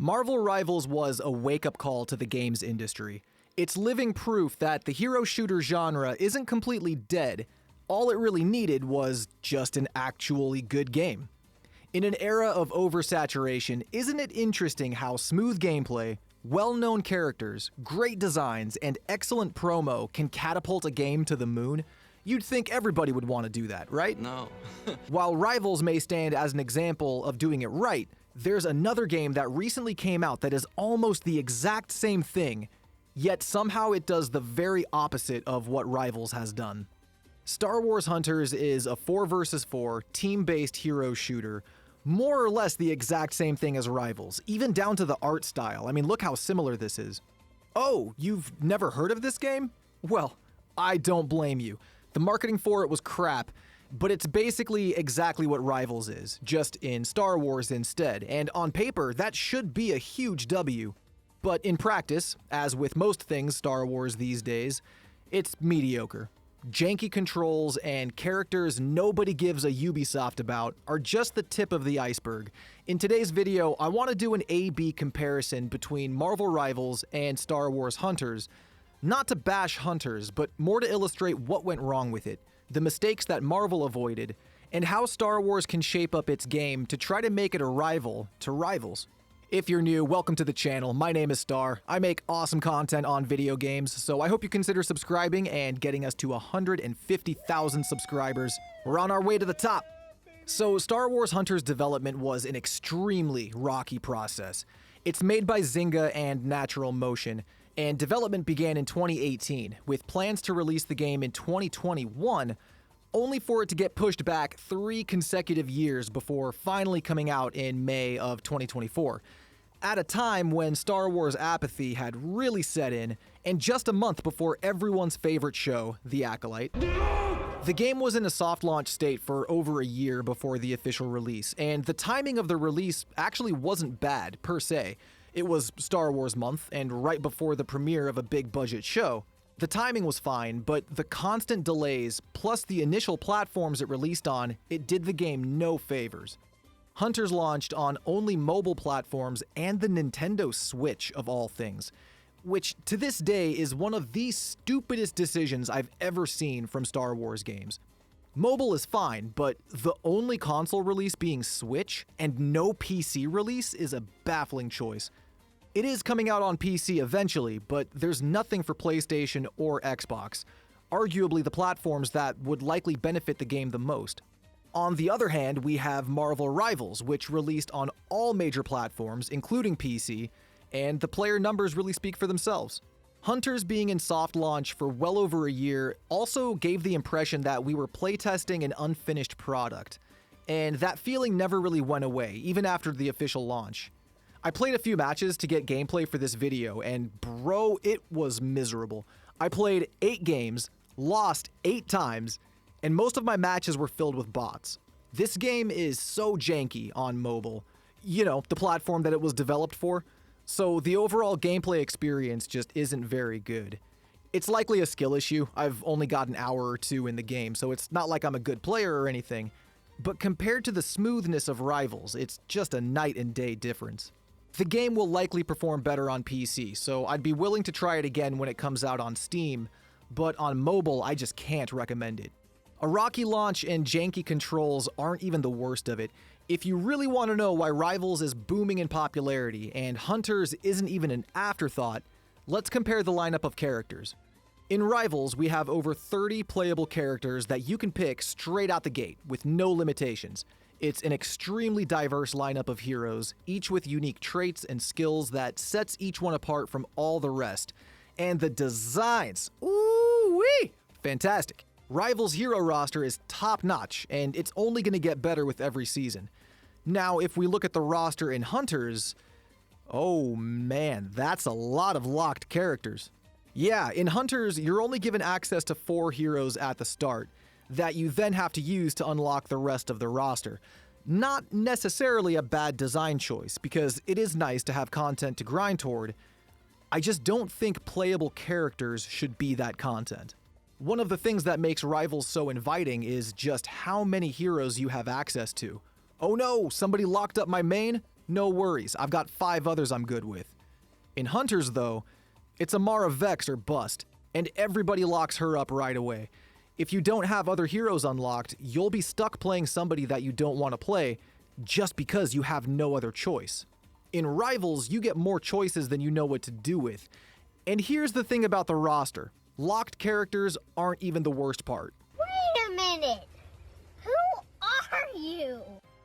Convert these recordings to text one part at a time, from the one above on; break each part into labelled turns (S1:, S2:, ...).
S1: Marvel Rivals was a wake-up call to the games industry. It's living proof that the hero shooter genre isn't completely dead. All it really needed was just an actually good game. In an era of oversaturation, isn't it interesting how smooth gameplay, well-known characters, great designs, and excellent promo can catapult a game to the moon? You'd think everybody would want to do that, right?
S2: No.
S1: While Rivals may stand as an example of doing it right, there's another game that recently came out that is almost the exact same thing, yet somehow it does the very opposite of what Rivals has done. Star Wars Hunters is a 4 vs 4 team-based hero shooter, more or less the exact same thing as Rivals, even down to the art style. I mean, look how similar this is. Oh, you've never heard of this game? Well, I don't blame you. The marketing for it was crap, but it's basically exactly what Rivals is, just in Star Wars instead, and on paper, that should be a huge W. But in practice, as with most things Star Wars these days, it's mediocre. Janky controls and characters nobody gives a Ubisoft about are just the tip of the iceberg. In today's video, I want to do an A-B comparison between Marvel Rivals and Star Wars Hunters. Not to bash Hunters, but more to illustrate what went wrong with it, the mistakes that Marvel avoided, and how Star Wars can shape up its game to try to make it a rival to Rivals. If you're new, welcome to the channel. My name is Star. I make awesome content on video games, so I hope you consider subscribing and getting us to 150,000 subscribers. We're on our way to the top. So Star Wars Hunters development was an extremely rocky process. It's made by Zynga and Natural Motion, and development began in 2018, with plans to release the game in 2021, only for it to get pushed back 3 consecutive years before finally coming out in May of 2024, at a time when Star Wars apathy had really set in, and just a month before everyone's favorite show, The Acolyte. The game was in a soft launch state for over a year before the official release, and the timing of the release actually wasn't bad, per se. It was Star Wars month, and right before the premiere of a big budget show. The timing was fine, but the constant delays, plus the initial platforms it released on, it did the game no favors. Hunters launched on only mobile platforms and the Nintendo Switch of all things, which to this day is one of the stupidest decisions I've ever seen from Star Wars games. Mobile is fine, but the only console release being Switch and no PC release is a baffling choice. It is coming out on PC eventually, but there's nothing for PlayStation or Xbox, arguably the platforms that would likely benefit the game the most. On the other hand, we have Marvel Rivals, which released on all major platforms, including PC, and the player numbers really speak for themselves. Hunters being in soft launch for well over a year also gave the impression that we were playtesting an unfinished product, and that feeling never really went away, even after the official launch. I played a few matches to get gameplay for this video, and bro, it was miserable. I played 8 games, lost 8 times, and most of my matches were filled with bots. This game is so janky on mobile, you know, the platform that it was developed for, so the overall gameplay experience just isn't very good. It's likely a skill issue. I've only got an hour or 2 in the game, so it's not like I'm a good player or anything, but compared to the smoothness of Rivals, it's just a night and day difference. The game will likely perform better on PC, so I'd be willing to try it again when it comes out on Steam, but on mobile, I just can't recommend it. A rocky launch and janky controls aren't even the worst of it. If you really want to know why Rivals is booming in popularity and Hunters isn't even an afterthought, let's compare the lineup of characters. In Rivals, we have over 30 playable characters that you can pick straight out the gate, with no limitations. It's an extremely diverse lineup of heroes, each with unique traits and skills that sets each one apart from all the rest. And the designs, ooh-wee, fantastic. Rivals' hero roster is top-notch, and it's only going to get better with every season. Now, if we look at the roster in Hunters, oh man, that's a lot of locked characters. Yeah, in Hunters, you're only given access to 4 heroes at the start, that you then have to use to unlock the rest of the roster. Not necessarily a bad design choice, because it is nice to have content to grind toward. I just don't think playable characters should be that content. One of the things that makes Rivals so inviting is just how many heroes you have access to. Oh no, somebody locked up my main? No worries, I've got 5 others I'm good with. In Hunters, though, it's Amara Vex or bust, and everybody locks her up right away. If you don't have other heroes unlocked, you'll be stuck playing somebody that you don't want to play just because you have no other choice. In Rivals, you get more choices than you know what to do with. And here's the thing about the roster. Locked characters aren't even the worst part.
S2: Wait a minute! Who are you?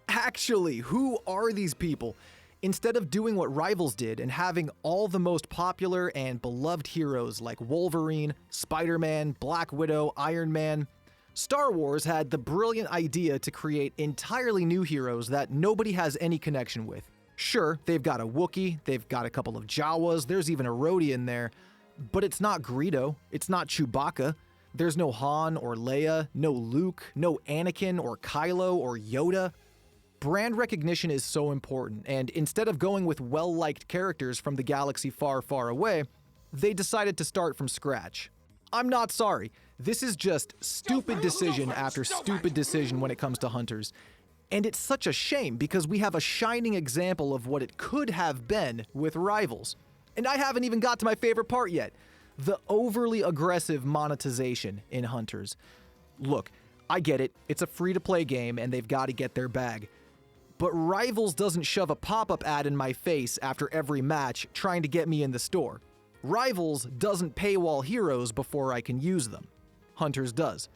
S1: Actually, who are these people? Instead of doing what Rivals did and having all the most popular and beloved heroes like Wolverine, Spider-Man, Black Widow, Iron Man, Star Wars had the brilliant idea to create entirely new heroes that nobody has any connection with. Sure, they've got a Wookiee, they've got a couple of Jawas, there's even a Rhodey in there, but it's not Greedo, it's not Chewbacca, there's no Han or Leia, no Luke, no Anakin or Kylo or Yoda. Brand recognition is so important, and instead of going with well-liked characters from the galaxy far, far away, they decided to start from scratch. I'm not sorry, this is just stupid decision after stupid decision when it comes to Hunters. And it's such a shame because we have a shining example of what it could have been with Rivals. And I haven't even got to my favorite part yet, the overly aggressive monetization in Hunters. Look, I get it, it's a free-to-play game and they've got to get their bag. But Rivals doesn't shove a pop-up ad in my face after every match trying to get me in the store. Rivals doesn't paywall heroes before I can use them. Hunters does.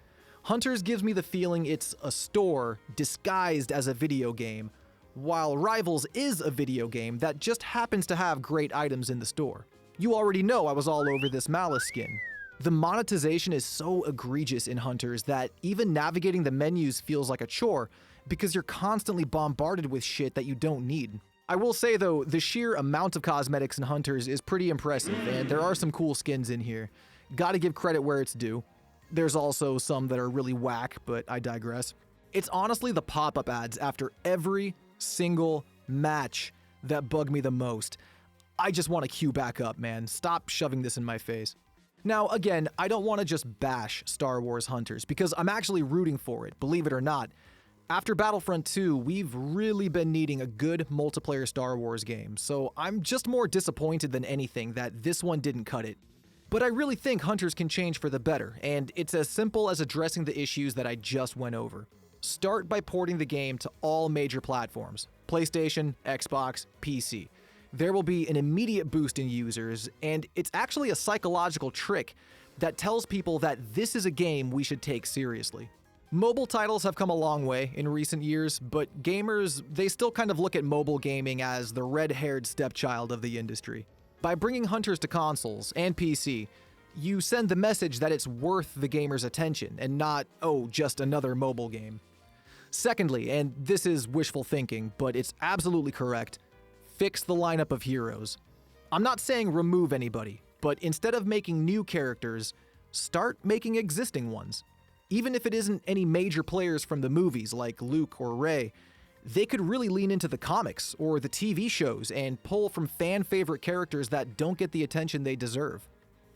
S1: Hunters gives me the feeling it's a store disguised as a video game, while Rivals is a video game that just happens to have great items in the store. You already know I was all over this Malice skin. The monetization is so egregious in Hunters that even navigating the menus feels like a chore because you're constantly bombarded with shit that you don't need. I will say though, the sheer amount of cosmetics in Hunters is pretty impressive and there are some cool skins in here. Gotta give credit where it's due. There's also some that are really whack, but I digress. It's honestly the pop-up ads after every single match that bug me the most. I just want to queue back up, man. Stop shoving this in my face. Now, again, I don't want to just bash Star Wars Hunters because I'm actually rooting for it, believe it or not. After Battlefront 2, we've really been needing a good multiplayer Star Wars game, so I'm just more disappointed than anything that this one didn't cut it. But I really think Hunters can change for the better, and it's as simple as addressing the issues that I just went over. Start by porting the game to all major platforms: PlayStation, Xbox, PC. There will be an immediate boost in users, and it's actually a psychological trick that tells people that this is a game we should take seriously. Mobile titles have come a long way in recent years, but gamers, they still kind of look at mobile gaming as the red-haired stepchild of the industry. By bringing Hunters to consoles and PC, you send the message that it's worth the gamer's attention and not, oh, just another mobile game. Secondly, and this is wishful thinking, but it's absolutely correct, fix the lineup of heroes. I'm not saying remove anybody, but instead of making new characters, start making existing ones. Even if it isn't any major players from the movies like Luke or Rey, they could really lean into the comics or the TV shows and pull from fan-favorite characters that don't get the attention they deserve.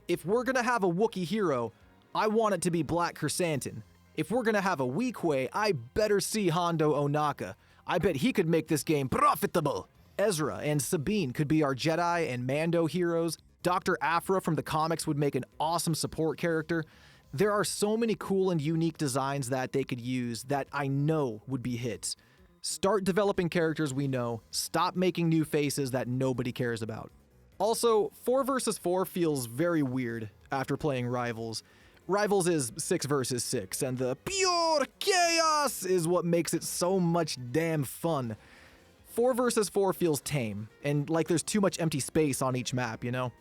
S1: If we're gonna have a Wookiee hero, I want it to be Black Krrsantan. If we're gonna have a Weequay, I better see Hondo Ohnaka. I bet he could make this game profitable. Ezra and Sabine could be our Jedi and Mando heroes. Dr. Aphra from the comics would make an awesome support character. There are so many cool and unique designs that they could use that I know would be hits. Start developing characters we know, stop making new faces that nobody cares about. Also, 4 vs 4 feels very weird after playing Rivals. Rivals is 6 vs 6, and the pure chaos is what makes it so much damn fun. 4 vs 4 feels tame, and like there's too much empty space on each map, you know?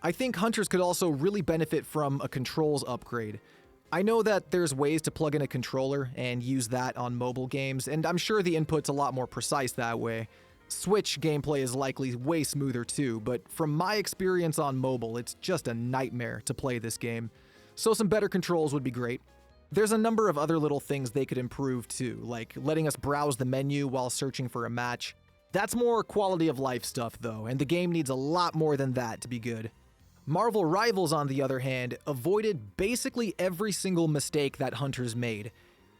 S1: I think Hunters could also really benefit from a controls upgrade. I know that there's ways to plug in a controller and use that on mobile games, and I'm sure the input's a lot more precise that way. Switch gameplay is likely way smoother too, but from my experience on mobile, it's just a nightmare to play this game. So some better controls would be great. There's a number of other little things they could improve too, like letting us browse the menu while searching for a match. That's more quality of life stuff though, and the game needs a lot more than that to be good. Marvel Rivals, on the other hand, avoided basically every single mistake that Hunters made,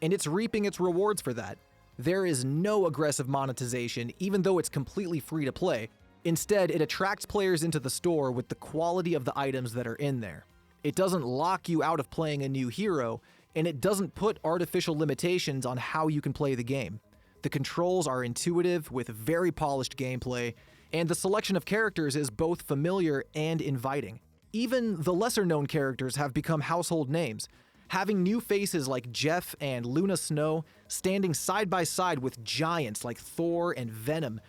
S1: and it's reaping its rewards for that. There is no aggressive monetization, even though it's completely free to play. Instead, it attracts players into the store with the quality of the items that are in there. It doesn't lock you out of playing a new hero, and it doesn't put artificial limitations on how you can play the game. The controls are intuitive with very polished gameplay, and the selection of characters is both familiar and inviting. Even the lesser-known characters have become household names. Having new faces like Jeff and Luna Snow standing side by side with giants like Thor and Venom,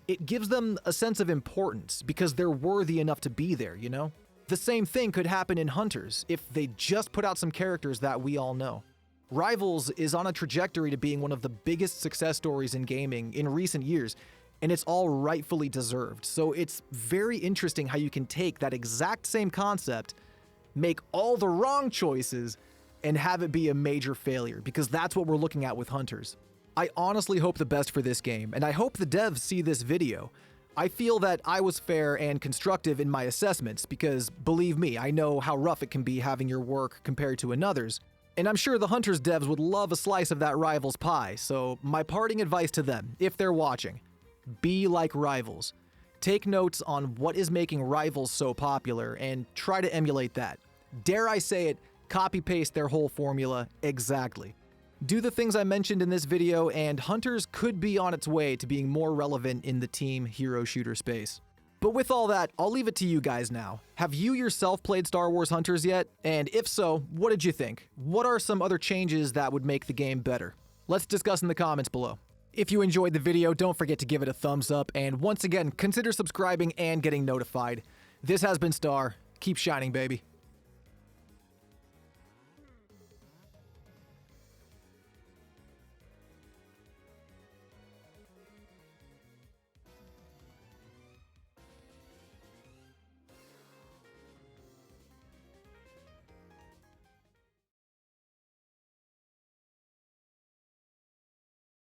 S1: it gives them a sense of importance because they're worthy enough to be there, you know? The same thing could happen in Hunters if they just put out some characters that we all know. Rivals is on a trajectory to being one of the biggest success stories in gaming in recent years, and it's all rightfully deserved. So it's very interesting how you can take that exact same concept, make all the wrong choices, and have it be a major failure, because that's what we're looking at with Hunters. I honestly hope the best for this game, and I hope the devs see this video. I feel that I was fair and constructive in my assessments because, believe me, I know how rough it can be having your work compared to another's, and I'm sure the Hunters devs would love a slice of that Rivals pie, so my parting advice to them, if they're watching, be like Rivals. Take notes on what is making Rivals so popular and try to emulate that. Dare I say it, copy-paste their whole formula exactly. Do the things I mentioned in this video, and Hunters could be on its way to being more relevant in the team hero shooter space. But with all that, I'll leave it to you guys now. Have you yourself played Star Wars Hunters yet? And if so, what did you think? What are some other changes that would make the game better? Let's discuss in the comments below. If you enjoyed the video, don't forget to give it a thumbs up, and once again, consider subscribing and getting notified. This has been Star. Keep shining, baby.